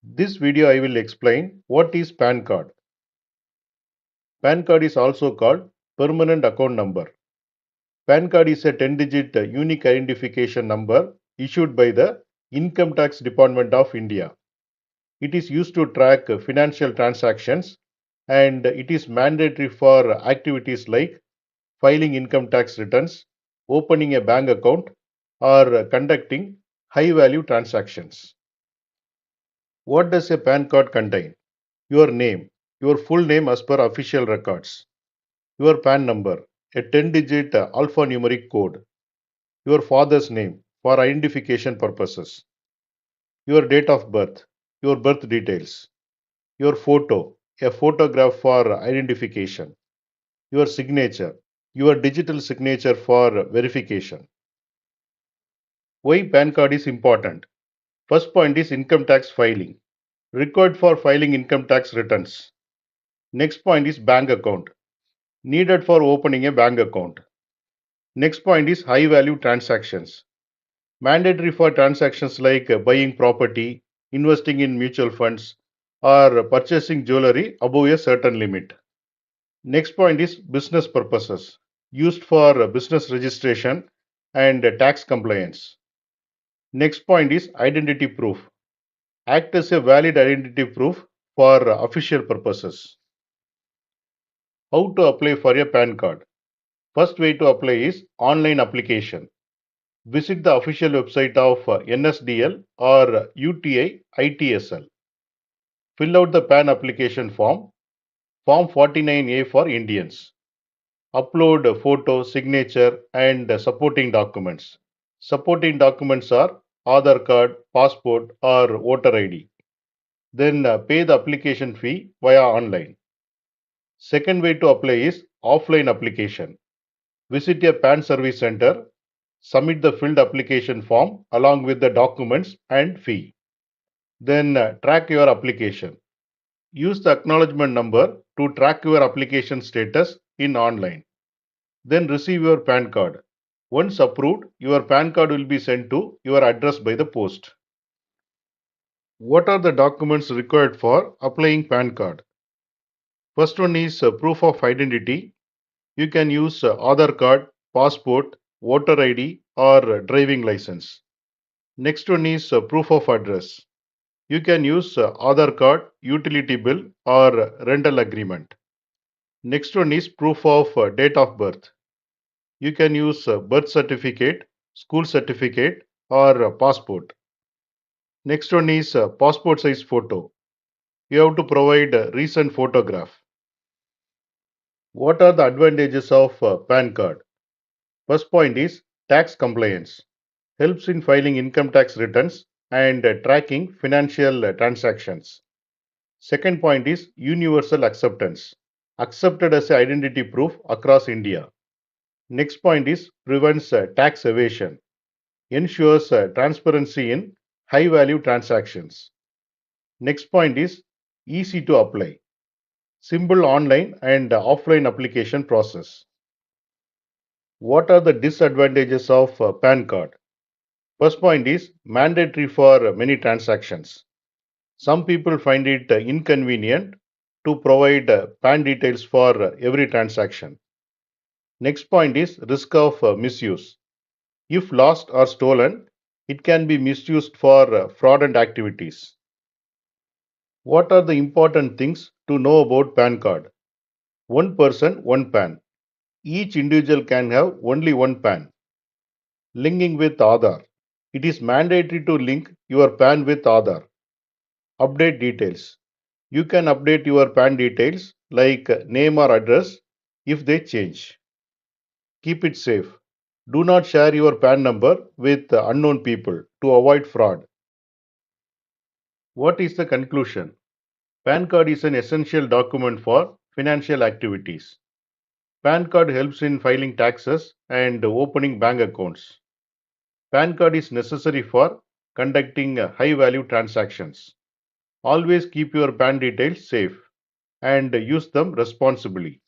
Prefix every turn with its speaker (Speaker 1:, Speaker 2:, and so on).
Speaker 1: This video I will explain what is PAN card. PAN card is also called permanent account number. PAN card is a 10-digit unique identification number issued by the Income Tax Department of India. It is used to track financial transactions and it is mandatory for activities like filing income tax returns, opening a bank account, or conducting high value transactions. What does a PAN card contain? Your name, your full name as per official records, your PAN number, a 10-digit alphanumeric code, your father's name for identification purposes, your date of birth, your birth details, your photo, a photograph for identification, your signature, your digital signature for verification. Why PAN card is important? First point is income tax filing, required for filing income tax returns. Next point is bank account, needed for opening a bank account. Next point is high value transactions, mandatory for transactions like buying property, investing in mutual funds, or purchasing jewelry above a certain limit. Next point is business purposes, used for business registration and tax compliance. Next point is identity proof, act as a valid identity proof for official purposes. How to apply for a PAN card? First way to apply is online application. Visit the official website of NSDL or UTI ITSL. Fill out the PAN application form, Form 49A for Indians. Upload a photo, signature, and supporting documents. Supporting documents are Aadhaar card, passport, or voter ID. Then pay the application fee via online. Second way to apply is offline application. Visit a PAN service center, submit the filled application form along with the documents and fee. Then track your application. Use the acknowledgement number to track your application status in online. Then receive your PAN card. Once approved, your PAN card will be sent to your address by the post. What are the documents required for applying PAN card? First one is proof of identity. You can use Aadhaar card, passport, voter ID, or driving license. Next one is proof of address. You can use Aadhaar card, utility bill, or rental agreement. Next one is proof of date of birth. You can use birth certificate, school certificate, or passport. Next one is passport size photo. You have to provide a recent photograph. What are the advantages of PAN card? First point is tax compliance. Helps in filing income tax returns and tracking financial transactions. Second point is universal acceptance. Accepted as an identity proof across India. Next point is prevents tax evasion. Ensures transparency in high value transactions. Next point is easy to apply. Simple online and offline application process. What are the disadvantages of PAN card? First point is mandatory for many transactions. Some people find it inconvenient to provide PAN details for every transaction. Next point is risk of misuse. If lost or stolen, it can be misused for fraudulent activities. What are the important things to know about PAN card? One person, one PAN. Each individual can have only one PAN. Linking with Aadhaar. It is mandatory to link your PAN with Aadhaar. Update details. You can update your PAN details like name or address if they change. Keep it safe. Do not share your PAN number with unknown people to avoid fraud. What is the conclusion? PAN card is an essential document for financial activities. PAN card helps in filing taxes and opening bank accounts. PAN card is necessary for conducting high value transactions. Always keep your PAN details safe and use them responsibly.